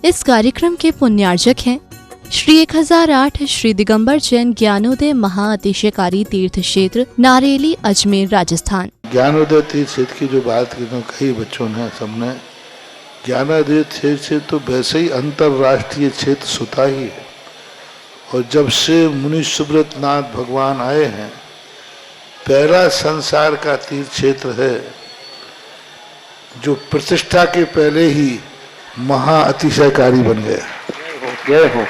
इस कार्यक्रम के पुण्यार्जक हैं श्री 1008 श्री दिगंबर जैन ज्ञानोदय महाअतिशयकारी तीर्थ क्षेत्र नारेली अजमेर राजस्थान। ज्ञानोदय तीर्थ क्षेत्र की जो बात की तो कई बच्चों ने सबने ज्ञानोदय तीर्थ क्षेत्र तो वैसे ही अंतर्राष्ट्रीय क्षेत्र सुता ही है। और जब से मुनि सुब्रत नाथ भगवान आए हैं, पहला संसार का तीर्थ क्षेत्र है जो प्रतिष्ठा के पहले ही महाअतिशयकारी बन गया। जय हो।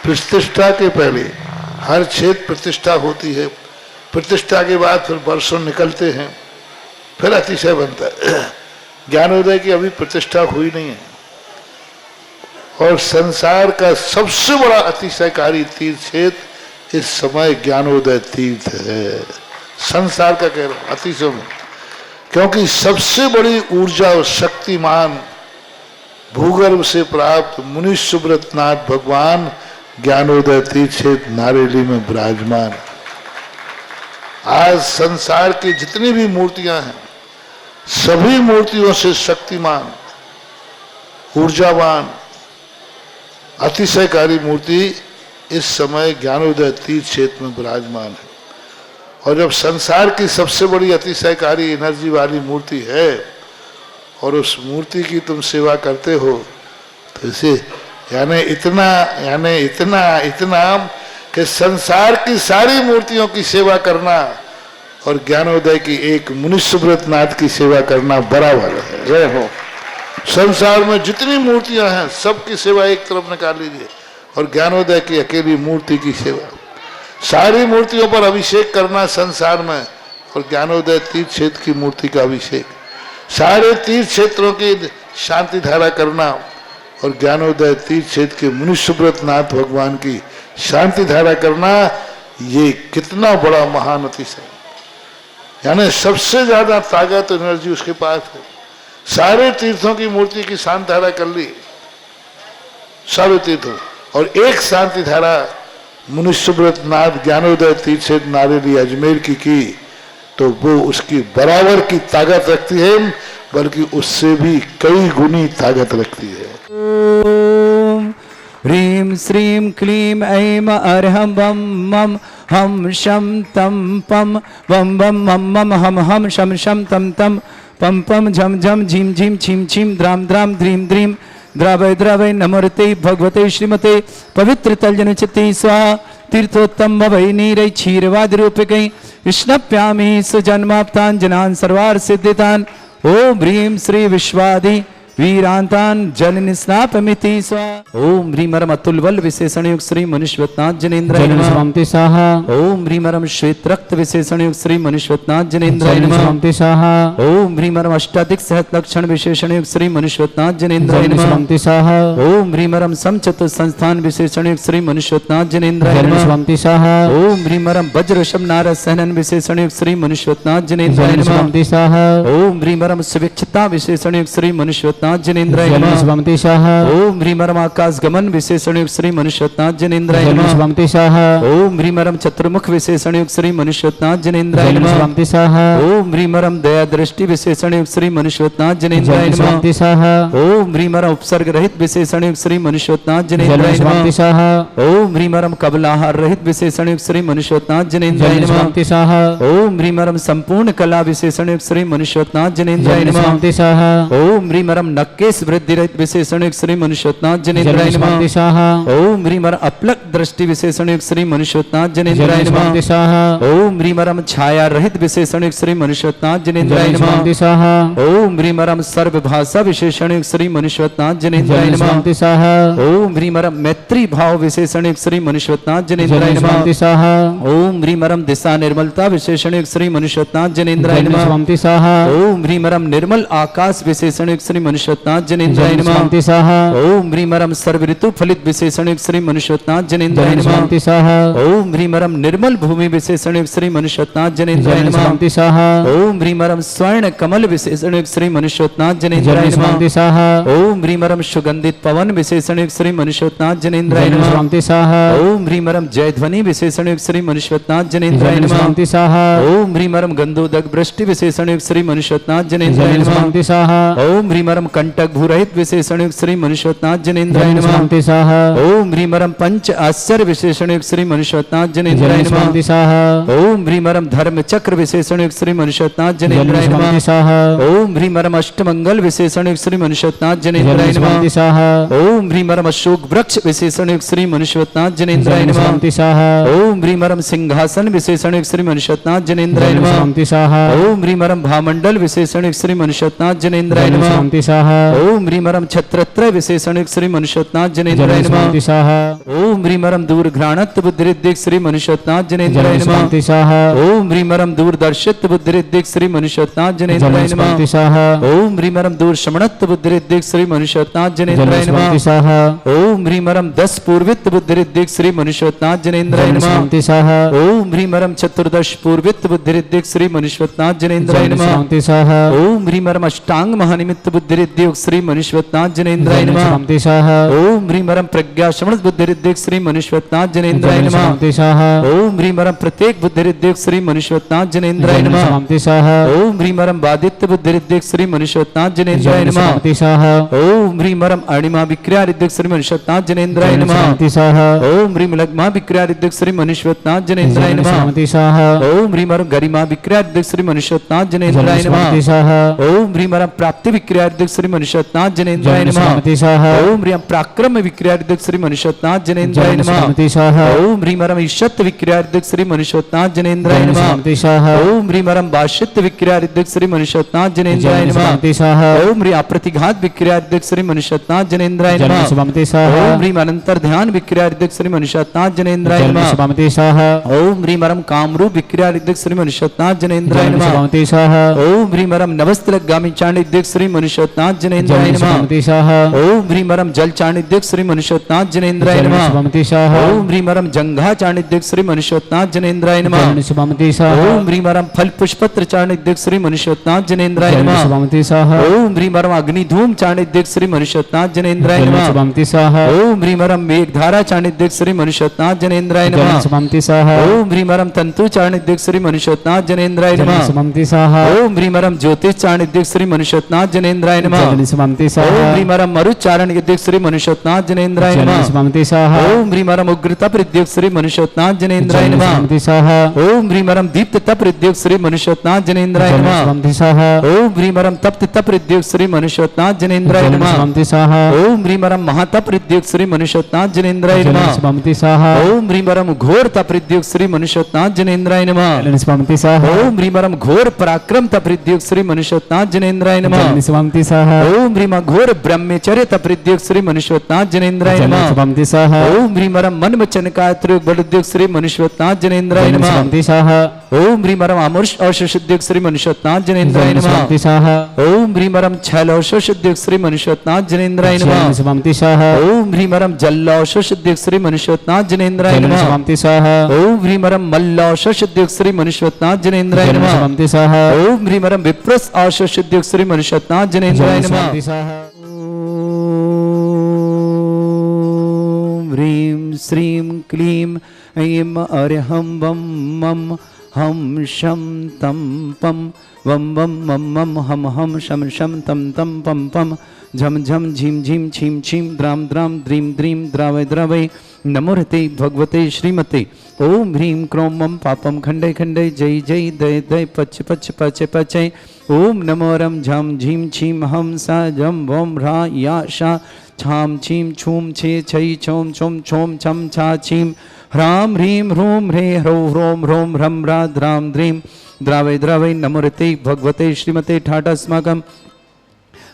प्रतिष्ठा के पहले हर क्षेत्र प्रतिष्ठा होती है, प्रतिष्ठा के बाद फिर वर्षों निकलते हैं, फिर अतिशय बनता है। ज्ञानोदय की अभी प्रतिष्ठा हुई नहीं है। और संसार का सबसे बड़ा अतिशयकारी तीर्थ क्षेत्र इस समय ज्ञानोदय तीर्थ है। संसार का कह रहा हूं अतिशय में, क्योंकि सबसे बड़ी ऊर्जा और शक्तिमान भूगर्भ से प्राप्त मुनि सुब्रत नाथ भगवान ज्ञानोदय तीर्थ क्षेत्र नारेली में विराजमान। आज संसार की जितनी भी मूर्तियां हैं, सभी मूर्तियों से शक्तिमान, ऊर्जावान, अतिशयकारी मूर्ति इस समय ज्ञानोदय तीर्थ क्षेत्र में विराजमान है। और जब संसार की सबसे बड़ी अतिशयकारी एनर्जी वाली मूर्ति है और उस मूर्ति की तुम सेवा करते हो, तो इसे यानी इतना कि संसार की सारी मूर्तियों की सेवा करना और ज्ञानोदय की एक मुनि सुब्रत नाथ की सेवा करना बराबर है। जय हो। संसार में जितनी मूर्तियां हैं सबकी सेवा एक तरफ निकाल लीजिए और ज्ञानोदय की अकेली मूर्ति की सेवा। सारी मूर्तियों पर अभिषेक करना संसार में और ज्ञानोदय तीर्थ क्षेत्र की मूर्ति का अभिषेक, सारे तीर्थ क्षेत्रों की शांति धारा करना और ज्ञानोदय तीर्थ क्षेत्र के मुनि सुब्रत नाथ भगवान की शांति धारा करना, ये कितना बड़ा महान अतिशय। यानी सबसे ज्यादा ताकत एनर्जी उसके पास है। सारे तीर्थों की मूर्ति की शांति धारा कर ली, सारे तीर्थों, और एक शांति धारा मुनि सुब्रत नाथ ज्ञानोदय तीर्थ क्षेत्र नारेली अजमेर की तो वो उसकी बराबर की ताकत रखती है, बल्कि उससे भी कई गुनी ताकत रखती है। ओम ह्रीं श्रीं क्लीं ऐं अर्हं बम मम हम शम तम पम बम बम मम मम हम शम शम तम तम पम पम झम झम झीम झीम छीम छीम द्राम द्राम ध्रीम ध्रीम द्रावय द्रावय नमोते भगवते श्रीमते पवित्र तलजन चित्ते स्वाहा तीर्थोत्तम भवै नीरै क्षीरवाद रूपकै विष्णप्यामि सुजन्माप्तान् सर्वार सिद्धितान्। ओम ह्रीं श्री विश्वादि वीरांतान जननि स्नापमिति स्वाहा। ओम ह्रीमरम अतुलबल विशेषण युक्त श्री मनुष्यवतनाथ जनेन्द्राय नमः। ओम ह्रीमरम श्वेत रक्त विशेषण युक्त श्री मनुष्यवतनाथ जनेन्द्राय नमः। ओम ह्रीमरम अष्टाधिक सहत लक्षण विशेषण युक्त श्री मनुष्यवतनाथ जनेन्द्राय नमः। ओम ह्रीमरम समचतुर संस्थान विशेषण युक्त श्री मनुष्यवतनाथ जनेन्द्राय नमः। ओम ह्रीमरम वज्र ऋषभ नारद सहनन विशेषण युक्त श्री मनुष्यवतनाथ जनेन्द्राय नमः। ओम ह्रीमरम सुविक्षता विशेषण युक्त श्री मनुष्यवतनाथ जनेन्द्राय नमः। ओम ह्रीमरम आकाश गमन विशेषण युक्त श्री मनुष्यवतनाथ जनेन्द्राय नमः। ओम ह्रीमरम चतुर्मुख विशेषण युक्त श्री मनुष्यवतनाथ जनेन्द्राय नमः। ओम ह्रीमरम दया दृष्टि विशेषण युक्त श्री मनुष्यवतनाथ जनेन्द्राय नमः। ओम ह्रीमरम उपसर्ग रहित विशेषण युक्त श्री मनुष्यवतनाथ जनेन्द्राय नमः। ओम ह्रीमरम कबलाहार रहित विशेषण युक्त श्री मनुष्यवतनाथ जनेन्द्राय नमः। ओम ह्रीमरम संपूर्ण कला विशेषण युक्त श्री मनुष्यवतनाथ जनेन्द्राय नमः। ओम ह्रीमरम नक्केश वृद्धि रहित विशेषण युक्त श्री मनुष्यवतनाथ जनेन्द्राय नमः। ओम ह्रीमरम अपलक दृष्टि विशेषण युक्त श्री मनुष्यवतनाथ जनेन्द्राय नमः। ओम ह्रीमरम छाया रहित विशेषण युक्त श्री मनुष्यवतनाथ जनेन्द्राय नमः। ओम ह्रीमरम सर्वभाषा विशेषण युक्त श्री मनुष्यवतनाथ जनेन्द्राय नमः। ओम ह्रीमरम मैत्री भाव विशेषण युक्त श्री मनुष्यवतनाथ जनेन्द्राय नमः। ओम ह्रीमरम दिशा निर्मलता विशेषण युक्त श्री मनुष्यवतनाथ जनेन्द्राय नमः। ओम ह्रीमरम निर्मल आकाश विशेषण युक्त श्री मनुष्यवतनाथ जनेन्द्राय नमः। ओम ह्रीमरम सर्व ऋतु फलित विशेषण युक्त श्री मनुष्यवतनाथ जनेन्द्राय नमः। ओम ह्रीमरम निर्मल भूमि विशेषण युक्त श्री मनुष्यवतनाथ जनेन्द्राय नमः। ओम ह्रीमरम स्वर्ण कमल विशेषण युक्त श्री मनुष्यवतनाथ जनेन्द्राय नमः। ओम ह्रीमरम सुगंधित पवन विशेषण युक्त श्री मनुष्यवतनाथ जनेन्द्राय नमः। ओम ह्रीमरम जय ध्वनि विशेषण युक्त श्री मनुष्यवतनाथ जनेन्द्राय नमः। ओम ह्रीमरम गंधोदक वृष्टि विशेषण युक्त श्री मनुष्यवतनाथ जनेन्द्राय नमः। ओम ह्रीमरम कंटक भूरहित विशेषण युक्त श्री मनुष्यनाथ जनेन्द्राय नमः। स्वामी स्वाहा ओम ह्रीमरम पंच आश्चर्य विशेषण युक्त श्री मनुष्यनाथ जनेन्द्राय नमः। स्वामी स्वाहा ओम ह्रीमरम धर्म चक्र विशेषण युक्त श्री मनुष्यनाथ जनेन्द्राय नमः। स्वामी स्वाहा ओम ह्रीमरम अष्टमंगल विशेषण युक्त श्री मनुष्यनाथ जनेन्द्राय नमः। स्वामी स्वाहा ओम ह्रीमरम अशोक वृक्ष विशेषण युक्त श्री मनुष्यनाथ जनेन्द्राय नमः। स्वामी स्वाहा ओम ह्रीमरम सिंहासन विशेषण युक्त श्री मनुष्यनाथ जनेन्द्राय नमः। स्वामी स्वाहा ओम ह्रीमरम भामंडल विशेषण युक्त श्री मनुष्यनाथ जनेन्द्राय नमः। स्वामी स्वाहा ओम ह्रीमरम छत्रत्रय विशेषण युक्त श्री मनुष्यनाथ जनेन्द्राय नमः। स्वामी स्वाहा ओम ह्रीमरम दूरघ्राणत्व बुद्धिरिद्धिक श्री मनुष्यनाथ जनेन्द्राय नमः। स्वामी स्वाहा ओम ह्रीमरम दूरदर्शित्व बुद्धिरिद्धिक श्री मनुष्यनाथ जनेन्द्राय नमः। स्वामी स्वाहा ओम ह्रीमरम दूरश्रवणत्व बुद्धिरिद्धिक श्री मनुष्यनाथ जनेन्द्राय नमः। स्वामी स्वाहा ओम ह्रीमरम 10 पूर्वित्व बुद्धिरिद्धिक श्री मनुष्यनाथ जनेन्द्राय नमः। स्वामी स्वाहा ओम ह्रीमरम चतुर्दश पूर्वित्व बुद्धिरिद्धिक श्री मनुष्यनाथ जनेन्द्राय नमः। स्वामी स्वाहा ओम ह्रीमरम अष्टांग महानिमित्त बुद्धिरिद्धिक श्री मनुष्यनाथ जनेन्द्राय नमः। स्वामी स्वाहा ओम ह्रीमरम प्रज्ञा श्रवण बुद्धिरिद्धिक श्री मनुष्यनाथ जनेन्द्राय नमः। स्वामी स्वाहा ओम ह्रीमरम प्रत्येक बुद्धिरिद्धिक श्री मनुष्यनाथ जनेन्द्राय नमः। स्वामी स्वाहा ओम ह्रीमरम बादित्य बुद्धिरिद्धिक श्री मनुष्यनाथ जनेन्द्राय नमः। स्वामी स्वाहा ओम ह्रीमरम अणिमा विक्रिया रिद्धिक श्री मनुष्यनाथ जनेन्द्राय नमः। स्वामी स्वाहा ओम ह्रीम लग्मा विक्रिया रिद्धिक श्री मनुष्यनाथ जनेन्द्राय नमः। स्वामी स्वाहा ओम ह्रीमरम गरिमा विक्रिया रिद्धिक श्री मनुष्यनाथ जनेन्द्राय नमः। स्वामी स्वाहा ओम ह्रीमरम प्राप्ति विक्रिया रिद्धिक श्री मनुष्यनाथ जनेन्द्राय नमः। स्वामी स्वाहा ओम ह्रीम पराक्रम विक्रिया रिद्धिक श्री मनुष्यनाथ जनेन्द्राय नमः। स्वामी स्वाहा ओम ह्रीमरम ईशत विक्रिया रिद्धिक श्री मनुष्यनाथ जनेन्द्राय नमः। स्वामी स्वाहा ओम ह्रीमरम बाशित विक्रिया रिद्धिक श्री मनुष्यनाथ जनेन्द्राय नमः। स्वामी स्वाहा ओम ह्री अप्रतिघात विक्रिया रिद्धिक श्री मनुष्यनाथ जनेन्द्राय नमः। स्वामी स्वाहा ओम ह्रीम अनंतर ध्यान विक्रिया रिद्धिक श्री मनुष्यनाथ जनेन्द्राय नमः। स्वामी स्वाहा ओम ह्रीमरम कामरूप विक्रिया रिद्धिक श्री मनुष्यनाथ जनेन्द्राय नमः। स्वामी स्वाहा ओम ह्रीमरम नवस्त्रगामी चाणिद्यक श्री मनुष्यनाथ जनेन्द्राय नमः। स्वामी स्वाहा ओम ह्रीमरम जल चाणिद्यक श्री मनुष्यनाथ जनेन्द्राय नमः। स्वामी स्वाहा ओम ह्रीमरम जंघा चाणिद्यक श्री मनुष्यनाथ जनेन्द्राय नमः। स्वामी स्वाहा ओम ह्रीमरम फल पुष्पत्र चाणिद्यक श्री मनुष्यनाथ जनेन्द्राय नमः। स्वामी स्वाहा ओम ह्रीमरम अग्निधूम चाणिद्यक श्री मनुष्यनाथ जनेन्द्राय नमः। स्वामी स्वाहा ओम ह्रीमरम मेघधारा चाणिद्यक श्री मनुष्यनाथ जनेन्द्राय नमः। स्वामी स्वाहा ओम ह्रीमरम तंतु चाणिद्यक श्री मनुष्यनाथ जनेन्द्राय नमः। स्वामी स्वाहा ओम ह्रीमरम ज्योतिष चाणिद्यक श्री मनुष्यनाथ जनेन्द्राय नमः। स्वामी ओम स्वाहा ह्रीमरम मरुचारण यद्यक श्री मनुष्यनाथ जनेन्द्राय नमः। स्वामी स्वाहा ओम ह्रीमरम उग्रता प्रद्युक श्री मनुष्यनाथ जनेन्द्राय नमः। स्वामी स्वाहा ओम ह्रीमरम दीप्त तप प्रद्युक श्री मनुष्यनाथ जनेन्द्राय नमः। स्वामी स्वाहा ओम ह्रीमरम तप्त तप प्रद्युक श्री मनुष्यनाथ जनेन्द्राय नमः। स्वामी स्वाहा ओम ह्रीमरम महातप प्रद्युक श्री मनुष्यनाथ जनेन्द्राय नमः। स्वामी स्वाहा ओम ह्रीमरम घोर तप प्रद्युक श्री मनुष्यनाथ जनेन्द्राय नमः। स्वामी स्वाहा ओम ह्रीमरम घोर पराक्रम तप प्रद्युक श्री मनुष्यनाथ जनेन्द्राय नमः। स्वामी स्वाहा ओम ह्रीम घोर ब्रह्मचर्य तप प्रद्युक श्री मनुष्यनाथ जनेन्द्राय नमः। स्वामी स्वाहा ओम ह्रीमरम मन वचन कायत्रुक बलद्युक श्री मनुष्यनाथ जनेन्द्राय नमः। स्वामी स्वाहा ओम ह्रीमरम अमृष औषुद्युक श्री मनुष्यनाथ जनेन्द्राय नमः। स्वामी स्वाहा ओम ह्रीमरम छैल औषुद्युक श्री मनुष्यनाथ जनेन्द्राय नमः। स्वामी स्वाहा ओम ह्रीमरम जल औषुद्युक श्री मनुष्यनाथ जनेन्द्राय नमः। स्वामी स्वाहा ओम ह्रीमरम मल्ल औषुद्युक श्री मनुष्यनाथ जनेन्द्राय नमः। स्वामी स्वाहा ओम ह्रीमरम विप्रस औषुद्युक श्री मनुष्यनाथ जनेन्द्राय नमः। स्वामी स्वाहा ओम ह्रीं श्रीं क्लीं ऐं अर्हं वं मं हम शं तं पं वं वं मं मं हम हम शं शं तं तं पं पं झं झं झीं झीं छीं छीं द्रां द्रां द्रीं द्रीं द्रावय द्रावय नमोहते भगवते श्रीमते। ओम ह्रीं क्रों मं पापं खंडय खंडय जय जय दय दय पच पच पच पचय। ओम नमो रं झं झीं छीं हम सा जं वों ह्रा या शा छाम छीं छूं छे छै छौं छौं छौं छम छा छीं ह्रां ह्रीं ह्रूं ह्रे ह्रौ ह्रों ह्रौं ह्रं ह्रा द्रां द्रीं द्रावय द्रावय नमोहते भगवते श्रीमते ठाटा अस्माकं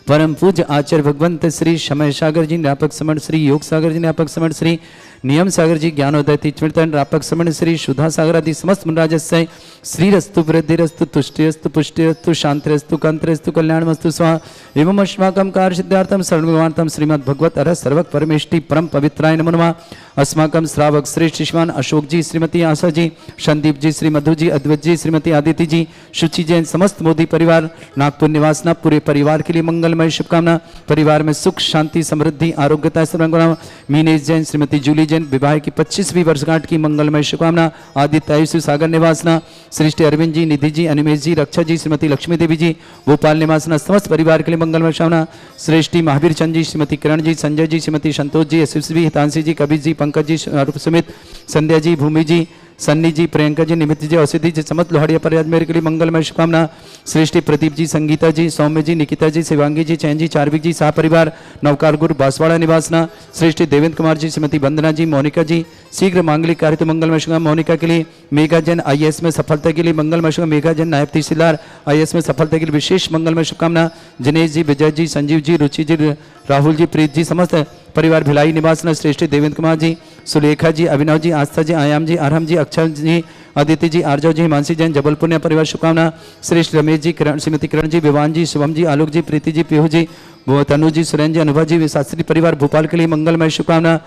परम पूज्य आचार्य भगवंत श्री समय सागर जी न्यापक समण श्री योग सागर जी न्यापक समण श्री नियम सागर जी ज्ञानोदय तीर्थन रापक समण श्री सुधा सागर आदि समस्त मुनराजस्य श्रीरस्तु वृद्धिरस्तु तुष्टिरस्तु पुष्टिरस्तु शांतिरस्तु कांतिरस्तु कल्याणमस्तु स्वाहा। एवं अस्माकं कार्य सिद्धार्थम सर्वगुणार्थम श्रीमद् भगवत अरह सर्वक परमेष्टि परम पवित्राय नमो नमः। अस्माकं श्रावक श्रेष्ठ श्रीमान अशोक जी, श्रीमती आशा जी, संदीप जी, श्री मधु जी, अद्वैत जी, श्रीमती आदिति जी, शुचि जैन, समस्त मोदी परिवार, नागपुर निवासना पूरे परिवार के लिए मंगलमय शुभकामना। परिवार में सुख शांति समृद्धि आरोग्यता सर्वंगुणा। मीनेश जैन, श्रीमती जूली जैन, जैन विवाह की 25वीं वर्षगांठ की मंगलमय शुभकामना। आदित्य आयुष सागर निवासना श्रेष्ठ अरविंद जी, निधि जी, अनिमेश जी, रक्षा जी, श्रीमती लक्ष्मी देवी जी, भोपाल निवासना समस्त परिवार के लिए मंगलमय शुभकामना। श्रेष्ठी महावीर चंद जी, श्रीमती किरण जी, संजय जी, श्रीमती संतोष जी, यशस्वी, हितांशी जी, कबीर जी, पंकज जी, अरूप सुमित, संध्या जी, भूमि जी, सन्नी जी, प्रियंका जी, निमित जी, औषधि जी, समस्त लोहाड़िया परिवार मेरे के लिए मंगलमय शुभकामना। श्रेष्ठी प्रदीप जी, संगीता जी, सौम्य जी, निकिता जी, शिवांगी जी, चैन जी, चार्विक जी, सह परिवार नवकार गुरु बांसवाड़ा निवासना। श्रेष्ठी देवेंद्र कुमार जी, श्रीमती वंदना जी, मोनिका जी, शीघ्र मांगलिक कार्य तो मंगलमय शुभकामना। मोनिका के लिए मेघा जैन IAS में सफलता के लिए मंगलमय शुभकामना। मेघा जैन नायब तहसीलदार IAS में सफलता के लिए विशेष मंगलमय शुभकामना। जिनेश जी, विजय जी, संजीव जी, रुचि जी, राहुल जी, प्रीत जी, समस्त परिवार भिलाई निवासना। श्रेष्ठ देवेंद्र कुमार जी, सुलेखा जी, अभिनव जी, आस्था जी, आयाम जी, अरहम जी, अक्षर जी, आदित्य जी, आर्जव जी, हिमांशी जैन, जबलपुर ने परिवार शुभकामना। श्रेष्ठ रमेश जी, किरण, श्रीमती किरण जी, विवान जी, शुभम जी, आलोक जी, प्रीति जी, पीहू जी, तनु जी, सुरेंद्र जी, अनुभव जी, शास्त्री परिवार भोपाल के लिए मंगलमय शुभकामना।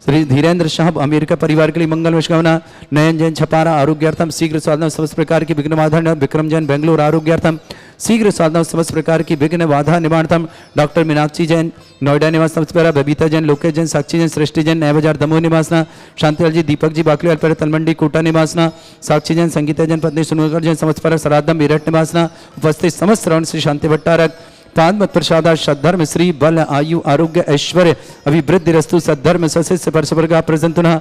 श्री धीरेन्द्र साहब अमेरिका परिवार के लिए मंगलमय शुभकामना। नयन जैन छपारा आरोग्यार्थम शीघ्र साधना समस्त प्रकार की विघ्न बाधा। विक्रम जैन बेंगलोर आरोग्यार्थम शीघ्र साधना समस्त प्रकार की विघ्न बाधा निवारणार्थम। डॉक्टर मीनाक्षी जैन नोएडा निवास समस्त प्रकार। बबीता जैन, लोकेश जैन, साक्षी जैन, सृष्टि जैन, नया बाजार दमोह निवासना। शांतिलाल जी, दीपक जी, बाकलीवाल पर तलमंडी कोटा निवासना। साक्षी जैन, संगीता जैन, पत्नी सुनकर जैन, समस्त प्रकार सराधम मेरठ निवासना। उपस्थित समस्त श्रवण श्री शांति भट्टारक पादमत प्रसादा सद्धर्म श्री बल आयु आरोग्य ऐश्वर्य अभिवृद्धि रस्तु सद्धर्म सस्य परसवर्गा प्रजंतुना।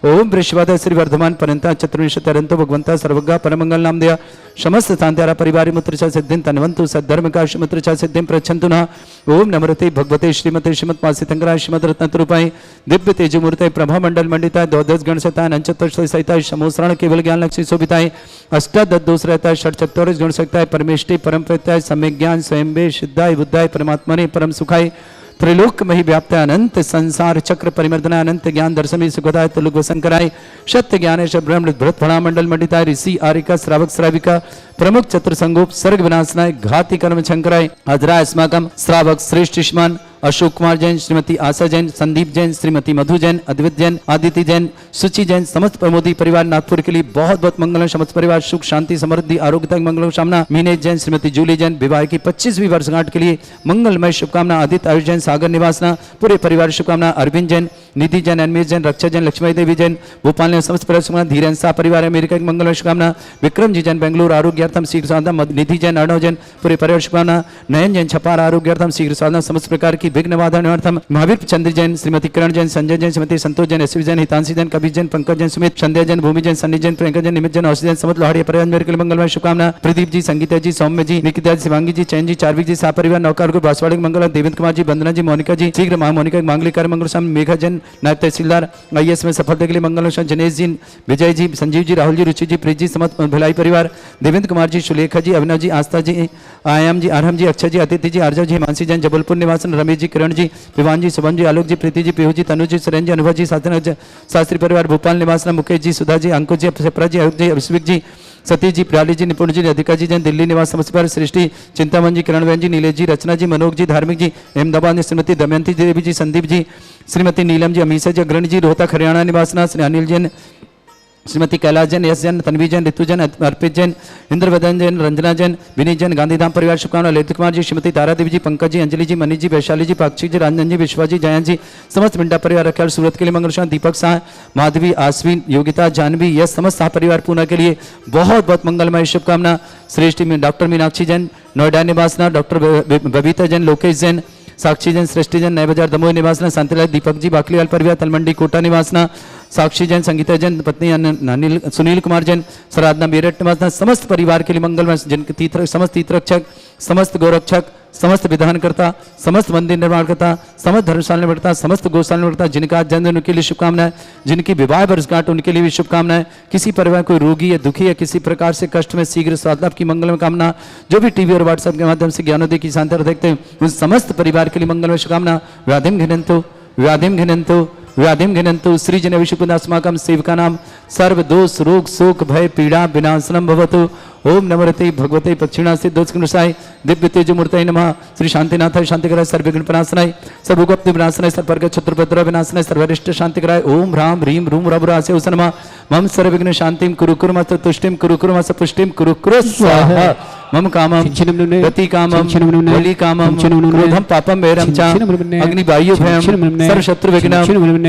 ओम वृषवाद श्री वर्धमान परंता चतुर्विशतरंतो भगवंता सर्वज्ञ परमंगल नाम दया समस्त शांत्यारा परिवार मुत्रचा सिद्धिं तन्वंतु सद्धर्म का मुत्रचा सिद्धिं प्रच्छन्तुना। ओम नमरते भगवते श्रीमते श्रीमत् मासितंगराय श्रीमद रत्नतरूपाय दिव्य तेजमूर्ते प्रभा मंडल मंडिताय द्वादश गणसताय नंचतुष्ट सहिताय समोसरण केवल ज्ञान लक्ष्मी शोभिताय अष्टादश दोष रहता है षट चतुर्दश गुण सकता है परमेष्टि परम प्रत्याय सम्यक ज्ञान स्वयं सिद्धाय बुद्धाय परमात्मने परम सुखाय त्रिलोक मही व्याप्त अनंत संसार चक्र परिमर्दना अनंत ज्ञान दर्शमी सुखदाय तुलुक वसंकराय सत्य ज्ञानेश ब्रह्म भृत फणा मंडल मंडिताय ऋषि आरिका श्रावक श्राविका प्रमुख चतुर्संगोप सर्ग विनाशनाय घाति कर्म शंकराय अजराय अस्माकम श्रावक श्रेष्ठ युष्मान अशोक कुमार जैन, श्रीमती आशा जैन, संदीप जैन, श्रीमती मधु जैन, अद्वित जैन, आदित्य जैन, सुचि जैन, समस्त प्रमोदी परिवार नागपुर के लिए बहुत बहुत मंगल। समस्त परिवार सुख शांति समृद्धि आरोग्य तक मंगल कामना। मीनेश जैन, श्रीमती जूली जैन विवाह की 25वीं वर्षगांठ के लिए मंगलमय शुभकामना। आदित्य आयुष जैन सागर निवासना पूरे परिवार शुभकामना। अरविंद जैन, निधि जैन, अनमेश जैन, रक्षा जैन, लक्ष्मी देवी जैन भोपाल ने समस्त परिवार शुभकामना। धीरेन्द्र शाह परिवार अमेरिका की मंगलमय शुभकामना। विक्रम जी जैन बेंगलुरु आरोग्यार्थम शीघ्र साधना। निधि जैन, अर्णव जैन पूरे परिवार शुभकामना। नयन जैन छपार आरोग्यार्थम शीघ्र साधना समस्त प्रकार की विघ्न बाधा निवारणार्थम। महावीर चंद्र जैन, श्रीमती किरण जैन, संजय जैन, श्रीमती संतोष जैन, एसवी जैन, हितांशी जैन, कबीर जैन, पंकज जैन, सुमित, संध्या जैन, भूमि जैन, सन्नी जैन, प्रियंका जैन, निमित जैन, औषधि जैन, समस्त लोहाड़िया परिवार मेरे के लिए मंगलमय शुभकामना। प्रदीप जी, संगीता जी, सौम्य जी, निकिता जी, शिवांगी जी, चैन जी, चार्विक जी, सह परिवार नौकार को बांसवाड़ा मंगल। देवेंद्र कुमार जी, वंदना जी, मोनिका जी शीघ्र मां मोनिका मांगलिक कार्य मंगल शाम। मेघा जैन नायब तहसीलदार IAS में सफलता के लिए मंगल। जनेश जी, विजय जी, संजीव जी, राहुल जी, रुचि जी, प्रीत जी, समस्त भिलाई परिवार। देवेंद्र कुमार जी, सुलेखा जी, अभिनव जी, आस्था जी, आयाम जी, अरहम जी, अक्षय जी, आदित्य जी, आर्जव जी, हिमांशी जैन, जबलपुर निवासन। रमेश जी, किरण जी, विवान जी, शुभम जी, आलोक जी, प्रीति जी, पीहू जी, तनु जी, सुरेंद्र जी, अनुभव जी, शास्त्री परिवार भोपाल निवासन। मुकेश जी, सुधा जी, अंकुश जी, सेपरा जी, अयुब जी, अभिषेक जी, सतीश जी, प्रियाली जी, निपुण जी, अधिका जी जैन दिल्ली निवास समस्त परिवार। सृष्टि, चिंतामन जी, किरण बहन जी, नीलेश जी, रचना जी, मनोज जी, धार्मिक जी, अहमदाबाद ने श्रीमती दमयंती देवी जी, संदीप जी, श्रीमती नीलम जी, अमीषा जी, अग्रणी जी, रोहतक हरियाणा निवासना। श्री अनिल जैन, श्रीमती कैलाश जैन, यश जैन, तन्वी जैन, ऋतु जैन, अर्पित जैन, इंद्रवदन जैन, रंजना जैन, विनीत जैन, गांधीधाम परिवार शुभकामना। ललित कुमार जी, श्रीमती तारा देवी जी, पंकज जी, अंजलि जी, मनीष जी, वैशाली जी, पाक्षी जी, रंजन जी, विश्वा जी, जयंत जी, समस्त मिंडा परिवार रखियाल सूरत के लिए मंगल। दीपक शाह, माधवी, आश्विन, योगिता, जानवी, यश समस्त शाह परिवार पूना के लिए बहुत बहुत मंगलमय शुभकामना। श्रेष्ठ डॉक्टर मीनाक्षी जैन नोएडा निवासना। डॉक्टर बबीता जैन, लोकेश जैन, साक्षी जैन, सृष्टि जैन, नए बाजार दमोह निवासना। शांतिलाल, दीपक जी, बाकलीवाल परिवार तलमंडी कोटा निवासना। साक्षी जैन, संगीता जैन, पत्नी अनिल सुनील कुमार जैन, सराधना मेरठ निवासना। समस्त परिवार के लिए मंगलमय। जिनके समस्त तीर्थरक्षक, समस्त गौरक्षक, समस्त विधानकर्ता, समस्त मंदिर निर्माणकर्ता, समस्त धर्मशाला निर्माणकर्ता, समस्त गौशाला निर्माणकर्ता, जिनका जन्मदिन उनके लिए शुभकामनाएं। जिनकी विवाह वर्षगांठ उनके लिए भी शुभकामनाएं। किसी परिवार कोई रोगी या दुखी या किसी प्रकार से कष्ट में शीघ्र स्वास्थ्य की मंगलमय कामना। जो भी टीवी और व्हाट्सएप के माध्यम से ज्ञानोदय की शांति देखते हैं उन समस्त परिवार के लिए मंगलमय शुभकामना। व्याधिम घिनंतु व्याधिम घिनंतु व्याधिम घिनंतु श्रीजन विशुकुदास्माकं सेवका नाम सर्व दोष रोग शोक भय पीड़ा विनाशनम भवतु। ओम नमरते भगवते पक्षिणास्ते दोषकनुसाय दिव्य तेजमूर्तये नमः। श्री शांतिनाथाय शांतिकराय सर्वविघ्न विनाशनाय सर्वगुप्त विनाशनाय सर्ववर्ग शत्रुपद्रव विनाशनाय सर्वरिष्ट शांतिकराय। ओम ह्राम ह्रीम रूम रभुरासे नमः। मम सर्वविघ्न शांतिं कुरु कुरु मस्तु तुष्टिं कुरु कुरु मस्तु पुष्टिं कुरु कुरु स्वाहा। मम कामम गति कामम बलि कामम क्रोधम पापम वैरम च अग्निवायु भयम सर्व शत्रु विघ्नम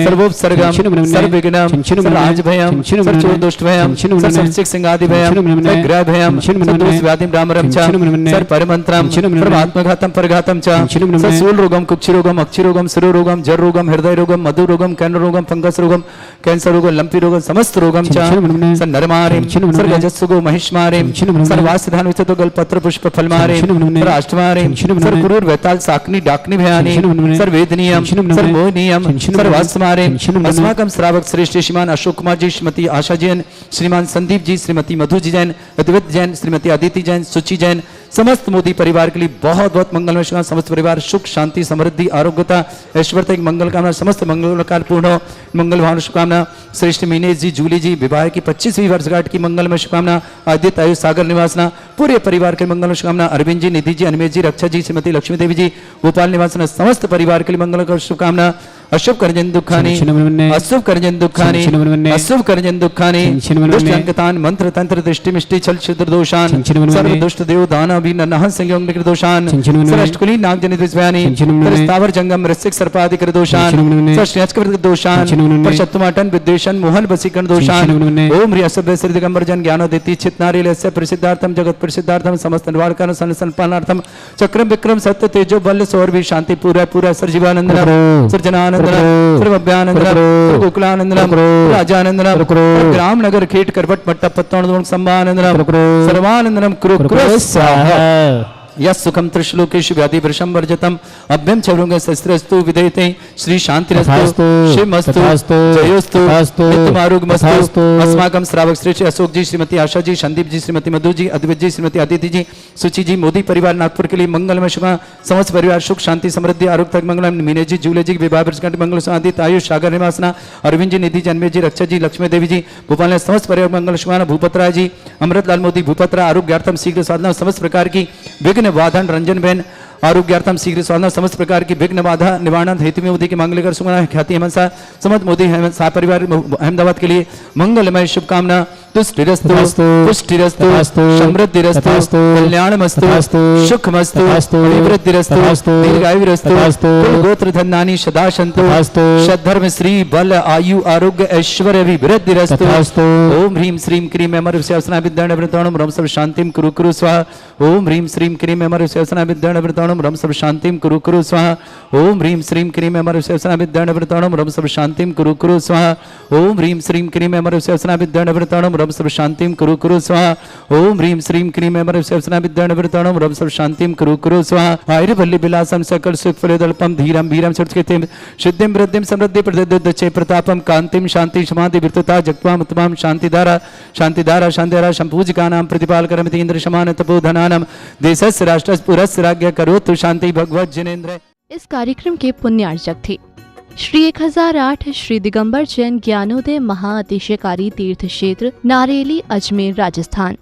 सर्वोपसर्गम सर्व विघ्नम सर्वराज भयम सर्व दुष्ट भयम सर्व सिंगादि भयम ग्रह भयम सर्व व्याधि ब्राह्मणम च सर्व परमंत्रम सर्व आत्मघातम परघातम च सर्व सूल रोगम कुक्षि रोगम अक्षि रोगम शिरो रोगम जर रोगम हृदय रोगम मधु रोगम कैन रोगम फंगस रोगम कैंसर रोगम लंपी रोगम समस्त रोगम च सर्व नरमारिम सर्व गजस्सुगो महिष्मारिम सर्व वासधान विचतो गल पत्र पुष्प फलमारिम सर्व अष्टमारिम सर्व क्रूर वैताल साकनी डाकनी भयानी सर्व वेदनीयम सर्व मोहनीयम सर्व वासमारिम अस्माकम श्रावक श्रेष्ठ श्रीमान अशोक कुमार जी, श्रीमती आशा जैन, श्रीमान संदीप जी, श्रीमती मधु जी जैन, अद्वैत जैन, श्रीमती अदिति जैन, सुचि जैन, समस्त मोदी परिवार के लिए बहुत बहुत मंगलमय शुभकामना। समस्त परिवार सुख शांति समृद्धि आरोग्यता ऐश्वर्य एक मंगल कामना, समस्त मंगल काल पूर्ण हो, मंगल भावना शुभकामना। श्रेष्ठ मीनेश जी, जूली जी विवाह की 25वीं वर्षगांठ की मंगलमय शुभकामना। आदित्य आयु सागर निवासना पूरे परिवार के मंगल शुभकामना। अरविंद जी, निधि जी, अनमेश जी, रक्षा जी, श्रीमती लक्ष्मी देवी जी, गोपाल निवासना समस्त परिवार के लिए मंगल शुभकामना। अशुभ करजन दुखानी अशुभ करजन दुखानी अशुभ करजन दुखानी दुष्ट अंकतान मंत्र तंत्र दृष्टि मिष्टि छल छिद्र दोषान सर्व दुष्ट देव दान अभी नह संयोग निकृत दोषान सरष्टकुली नाग जनित विस्वयानी स्थावर जंगम ऋषिक सर्पादि कृत दोषान सरष्टकृत दोषान परशत्तुमाटन विद्वेषण मोहन वसीकरण दोषान ओम ह्री असभ्य श्री दिगंबर जन ज्ञानो देती चित नारी लस्य प्रसिद्धार्थम जगत प्रसिद्धार्थम समस्त निवारकान संपालनार्थम चक्रम विक्रम सत्य तेजो बल सौरभि शांति पूरा पूरा सर्जीवानंद सृजनानंद सर्वभ्यानंदनम गोकुलानंदनम राजानंदनम ग्राम नगर खेट करवट मट्टा पत्तोण संभानंदनम सर्वानंदनम कुरु कुरु स्वाहा। यस्सुखम त्रिश्लोकेषु व्याधि वृषम वर्जतम अभ्यम चरुंग शस्त्रस्तु विधेयते श्री शांतिरस्तु शिवमस्तु जयोस्तु नित्यमारोग्यमस्तु। अस्माकं श्रावक श्रेष्ठ अशोक जी, श्रीमती आशा जी, संदीप जी, श्रीमती मधु जी, अद्वैत जी, श्रीमती अदिति जी, सुचि जी, मोदी परिवार नागपुर के लिए मंगलमय शुभ। समस्त परिवार सुख शांति समृद्धि आरोग्य मंगलम। मीनेश जी, जूले जी विवाह वर्षगांठ मंगल आदित्य आयुष सागर निवासना। अरविंद जी, निधि जी, अनमेश जी, रक्षा जी, लक्ष्मी देवी जी, भोपाल समस्त परिवार मंगल शुभ। भूपतराय जी, अमृतलाल मोदी भूपतरा आरोग्यार्थम शीघ्र साधना समस्त प्रकार की विघ्न वाधन रंजन बहन आरोग्यार्थम शीघ्र साधना समस्त प्रकार की विघ्न बाधा निवारण हेतु में मोदी के मांग लेकर सुमना ख्याति हेमंत समस्त मोदी सा परिवार अहमदाबाद के लिए मंगलमय शुभकामना। तुष्टिरस्तु पुष्टिरस्तु समृद्धिरस्तु कल्याणमस्तु सुखमस्तु अभिवृद्धिरस्तु दीर्घायुरस्तु गोत्र धन्यानि सदा सन्तु सद्धर्म श्री बल आयु आरोग्य ऐश्वर्य अभिवृद्धिरस्तु। ओम ह्रीं श्रीं क्रीं अमर विश्वासना विद्याण वृताणम रम सर्व शांतिम कुरु कुरु स्वाहा। ओम ह्रीं श्रीं क्रीं अमर विश्वासना विद्याण वृताणम रम सर्व शांतिम कुरु कुरु स्वाहा। ओम ह्रीं श्रीं क्रीं अमर विश्वासना विद्याण वृताणम रम सर्व शांतिम कुरु कुरु स्वाहा। ओम ह्रीं श्रीं क्रीं अमर विश्वासना विद्याण वृताणम रम सर्व शांतिम कुरु कुरु स्वाहा। ओम ह्रीं श्रीं क्रीं अमर विश्वासना विद्याण वृताणम रम सर्व शांतिम कुरु कुरु स्वाहा। आयुर्वल्ली विलासम सकल सुख फलदल्पम धीरम वीरम सुरक्षितिम सिद्धिम वृद्धिम समृद्धि प्रदद्दचे प्रतापम कांतिम शांति समाधि वृत्तता जगत्वाम उत्तमम शांतिधारा शांतिधारा शांतिधारा संपूजिकानां प्रतिपालकरमिति इंद्र समान तपोधनानां देशस्य राष्ट्रस्य पुरस्य राज्ञ करोतु शांति भगवत जिनेन्द्र। इस कार्यक्रम के पुण्यार्चक थे श्री 1008 श्री दिगंबर जैन ज्ञानोदय महाअतिशयकारी तीर्थ क्षेत्र नारेली, अजमेर, राजस्थान।